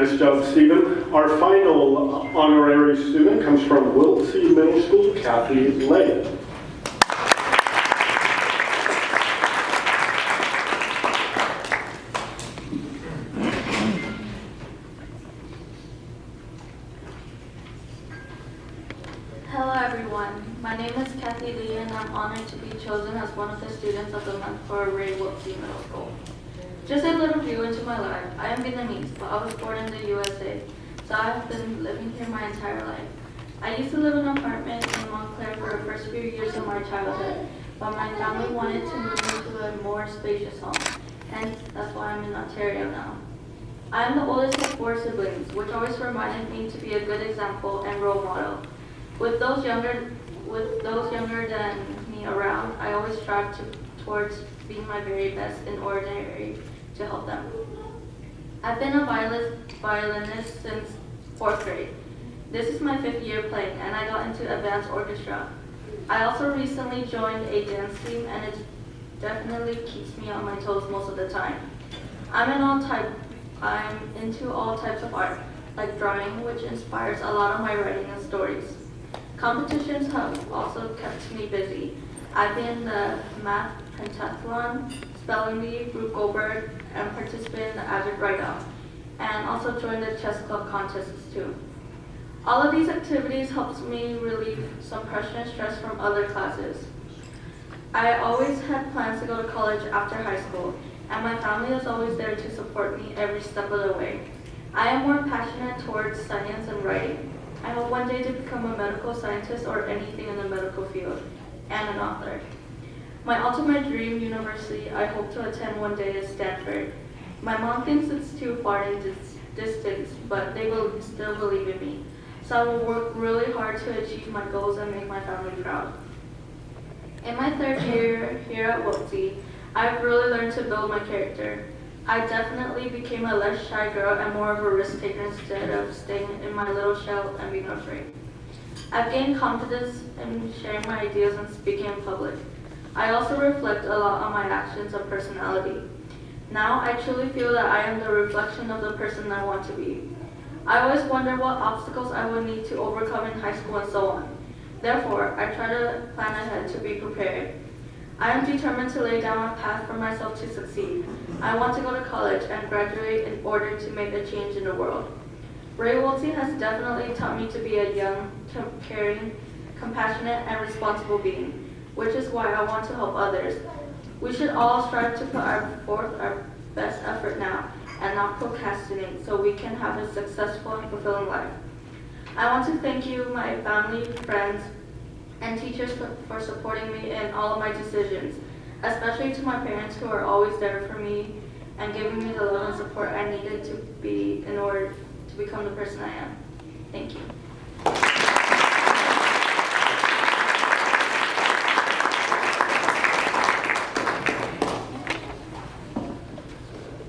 Nice job, Stephen. Our final honorary student comes from Wiltsey Middle School, Kathy Lay. Hello everyone, my name is Cathy Lee and I'm honored to be chosen as one of the students of the month for Ray Wiltsey Middle School. Just a little view into my life. I am Vietnamese, but I was born in the USA, so I have been living here my entire life. I used to live in an apartment in Montclair for the first few years of my childhood, but my family wanted to move me to a more spacious home, hence that's why I'm in Ontario now. I am the oldest of 4 siblings, which always reminded me to be a good example and role model. With those younger than me around, I always strive towards being my very best in ordinary to help them. I've been a violinist since 4th grade. This is my 5th year playing, and I got into advanced orchestra. I also recently joined a dance team, and it definitely keeps me on my toes most of the time. I'm into all types of art, like drawing, which inspires a lot of my writing and stories. Competitions have also kept me busy. I've been in the math pentathlon, spelling bee, Rube Goldberg, and participated in the Azure Write-Up, and also joined the chess club contests too. All of these activities helps me relieve some pressure and stress from other classes. I always had plans to go to college after high school, and my family is always there to support me every step of the way. I am more passionate towards science and writing. I hope one day to become a medical scientist or anything in the medical field, and an author. My ultimate dream university I hope to attend one day is Stanford. My mom thinks it's too far in distance, but they will still believe in me. So I will work really hard to achieve my goals and make my family proud. In my 3rd year here at Wiltsey, I've really learned to build my character. I definitely became a less shy girl and more of a risk taker instead of staying in my little shell and being afraid. I've gained confidence in sharing my ideas and speaking in public. I also reflect a lot on my actions and personality. Now I truly feel that I am the reflection of the person I want to be. I always wonder what obstacles I would need to overcome in high school and so on. Therefore, I try to plan ahead to be prepared. I am determined to lay down a path for myself to succeed. I want to go to college and graduate in order to make a change in the world. Ray Wiltsey has definitely taught me to be a young, caring, compassionate, and responsible being, which is why I want to help others. We should all strive to put forth our best effort now and not procrastinate so we can have a successful and fulfilling life. I want to thank you, my family, friends, and teachers for supporting me in all of my decisions, especially to my parents who are always there for me and giving me the love and support I needed to be in order to become the person I am. Thank you.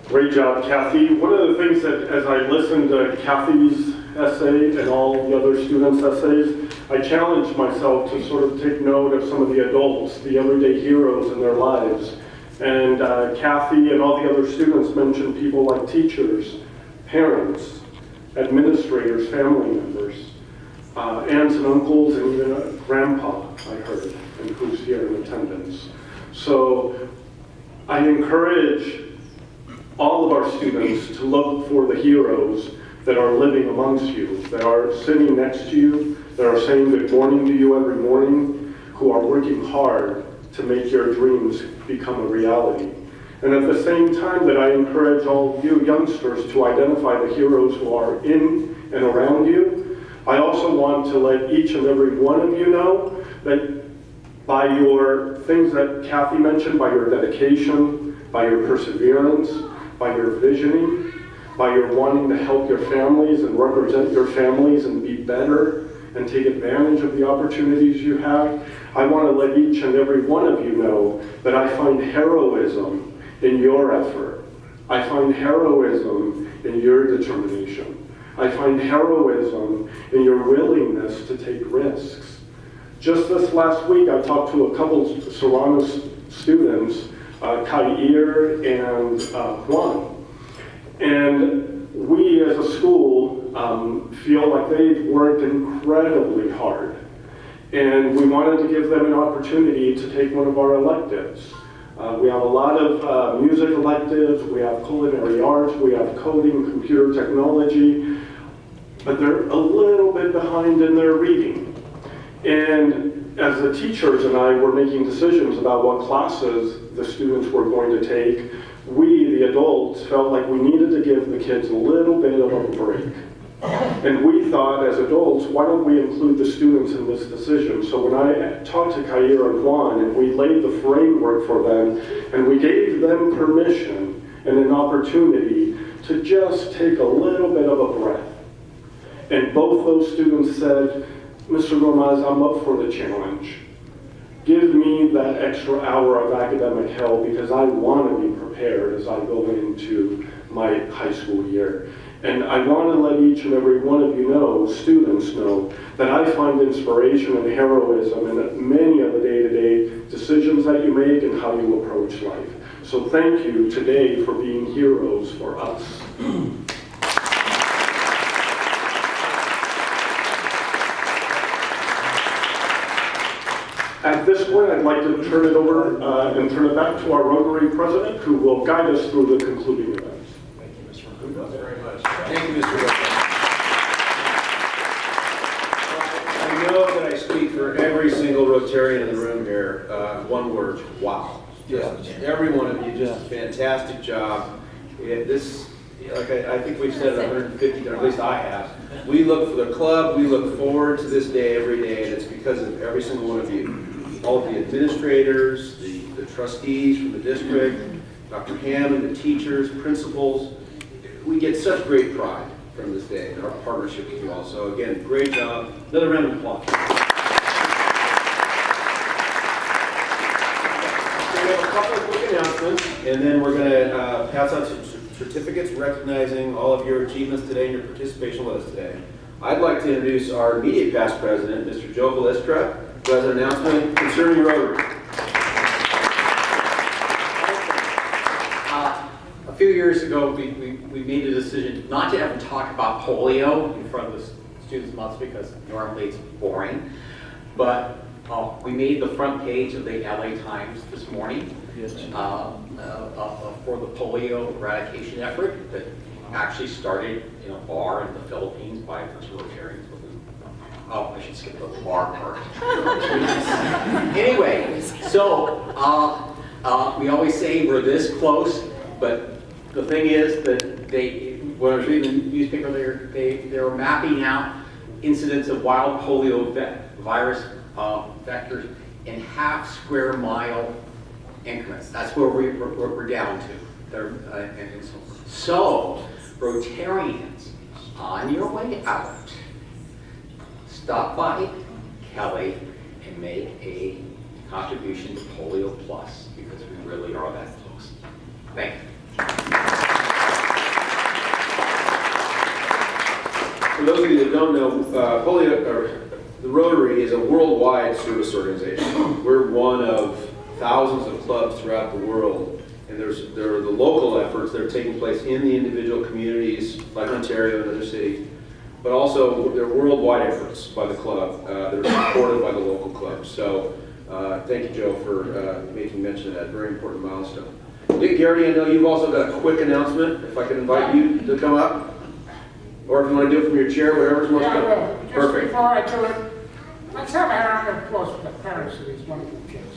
Great job, Kathy. One of the things that, as I listened to Kathy's essay and all the other students' essays, I challenged myself to sort of take note of some of the adults, the everyday heroes in their lives. And Kathy and all the other students mentioned people like teachers, parents, administrators, family members, aunts and uncles, and even a grandpa, I heard, and who's here in attendance. So I encourage all of our students to look for the heroes that are living amongst you, that are sitting next to you, that are saying good morning to you every morning, who are working hard to make your dreams become a reality. And at the same time that I encourage all you youngsters to identify the heroes who are in and around you, I also want to let each and every one of you know that by your things that Kathy mentioned, by your dedication, by your perseverance, by your visioning, by your wanting to help your families and represent your families and be better and take advantage of the opportunities you have, I want to let each and every one of you know that I find heroism in your effort. I find heroism in your determination. I find heroism in your willingness to take risks. Just this last week, I talked to a couple Serrano students, Kair and Juan. And we as a school feel like they've worked incredibly hard. And we wanted to give them an opportunity to take one of our electives. We have a lot of music electives, we have culinary arts, we have coding, computer technology, but they're a little bit behind in their reading. And as the teachers and I were making decisions about what classes the students were going to take, we, the adults, felt like we needed to give the kids a little bit of a break. And we thought, as adults, why don't we include the students in this decision? So when I talked to Kaira and Juan, and we laid the framework for them, and we gave them permission and an opportunity to just take a little bit of a breath. And both those students said, Mr. Gomez, I'm up for the challenge. Give me that extra hour of academic help because I want to be prepared as I go into my high school year. And I want to let each and every one of you know, students know, that I find inspiration and heroism in many of the day-to-day decisions that you make and how you approach life. So thank you today for being heroes for us. At this point, I'd like to turn it over and turn it back to our Rotary President, who will guide us through the concluding events. Thank you, Mr. Rotary. Very much. Thank you, Mr. Rotary. I know that I speak for every single Rotarian in the room here. One word: wow. Just every one of you, just a fantastic job. I think we've said it 150, or at least I have. We look for the club, we look forward to this day every day, and it's because of every single one of you. All of the administrators, the trustees from the district, Dr. Hammond, the teachers, principals. We get such great pride from this day and our partnership with you all. So again, great job. Another round of applause. So we have a couple of quick announcements, and then we're going to pass out some certificates recognizing all of your achievements today and your participation with us today. I'd like to introduce our immediate past president, Mr. Joe Balestra, who has an announcement concerning Rotary. A few years ago, we made a decision not to ever talk about polio in front of the Students' Month because normally it's boring, but we made the front page of the LA Times this morning for the polio eradication effort that actually started in a bar in the Philippines by a bunch of Rotarians. Oh, I should skip the bar part. Anyway, so we always say we're this close, but the thing is that when I was reading the newspaper, they were mapping out incidents of wild polio virus vectors in half square mile increments. That's where we're down to. So, Rotarians, on your way out, stop by Kelly and make a contribution to Polio Plus because we really are that close. Thank you. For those of you that don't know, the Rotary is a worldwide service organization. We're one of thousands of clubs throughout the world, and there are the local efforts that are taking place in the individual communities like Ontario and other cities, but also there are worldwide efforts by the club that are supported by the local clubs. So thank you, Joe, for making mention of that very important milestone. Dick Garrity, I know you've also got a quick announcement, if I can invite you to come up, or if you want to do it from your chair, whatever's most comfortable. Just Perfect. before I do it, let's have a round of applause for the parents of these wonderful kids.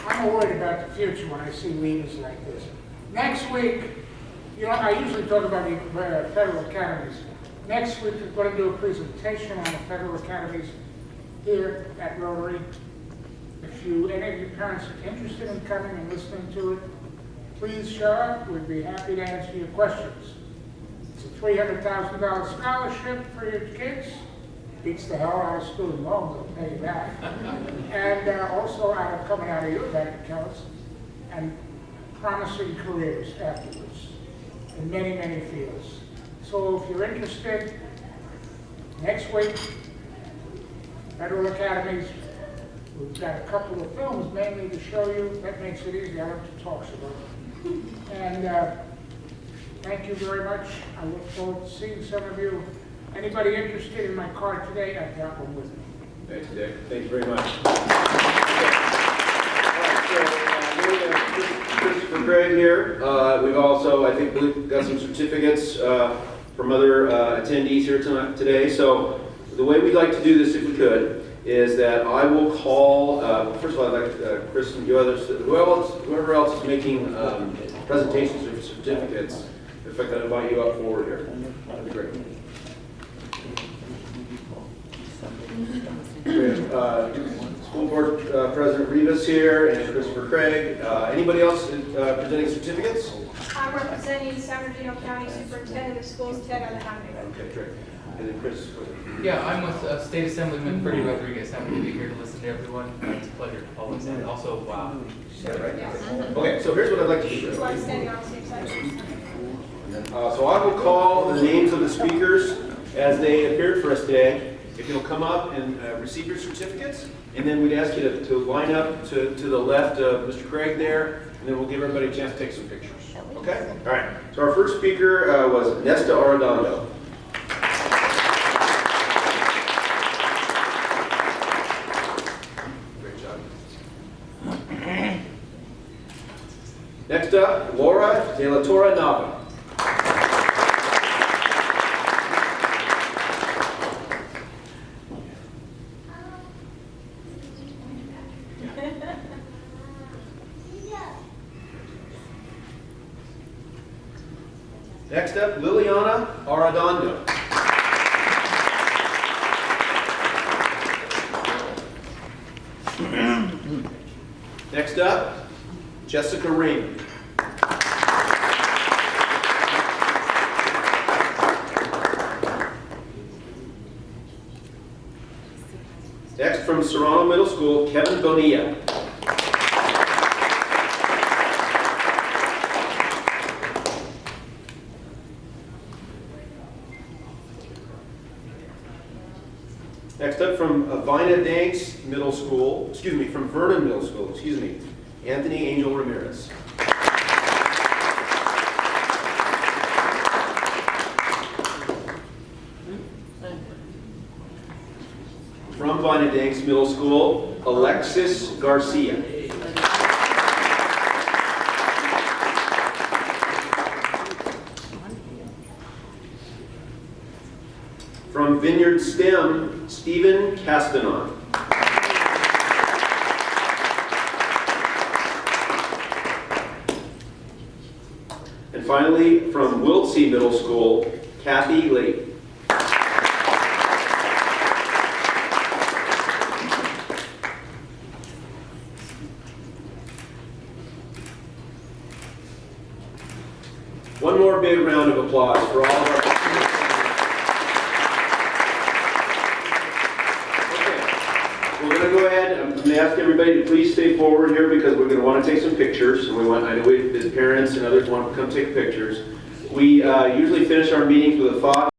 I'm worried about the future when I see leaders like this. Next week, I usually talk about the federal academies. Next week, we're going to do a presentation on the federal academies here at Rotary. If any of your parents are interested in coming and listening to it, please show up. We'd be happy to answer your questions. It's a $300,000 scholarship for your kids. Beats the hell out of student loans, I'll tell you that. And also coming out of your bank accounts, and promising careers afterwards in many, many fields. So if you're interested, next week, Federal Academies, We've got a couple of films mainly to show you. That makes it easy. I like to talk about it. And thank you very much. I look forward to seeing some of you. Anybody interested in my card today, I've got one with me. Thanks, Dick. Thank you very much. All right, so Christopher Craig here. We've also, I think, got some certificates from other attendees here today. So the way we'd like to do this, if we could, is that I will call, first of all, I'd like Chris and you others, whoever else is making presentations or certificates, if I could invite you up forward here. That'd be great. School Board President Rivas here and Christopher Craig. Anybody else presenting certificates? I'm representing San Bernardino County Superintendent of Schools, Ted Alejandro. Okay, great. And then Chris. Yeah, I'm with State Assemblyman Freddie Rodriguez. Happy to be here to listen to everyone. It's a pleasure, always. And also, wow. Is that right? Okay, so here's what I'd like to do. So I'm standing on the same side. So I will call the names of the speakers as they appeared for us today. If you'll come up and receive your certificates, and then we'd ask you to line up to the left of Mr. Craig there, and then we'll give everybody a chance to take some pictures. Okay? All right. So our first speaker was Nesta Arredondo. Great job. Next up, Laura De La Torre Nava. Next up, Liliana Arredondo. Next up, Jessica Raymond. Next, from Serrano Middle School, Kevin Bonilla. Next up from Vina Danks Middle School, from Vernon Middle School, Anthony Angel Ramirez. From Vina Danks Middle School, Alexis Garcia. From Vineyard STEM, Stephen Castanon. And finally, from Wiltsey Middle School, Kathy Lee. One more big round of applause for all of our participants. We're going to go ahead. I'm going to ask everybody to please stay forward here because we're going to want to take some pictures. And I know the parents and others want to come take pictures. We usually finish our meetings with a thought.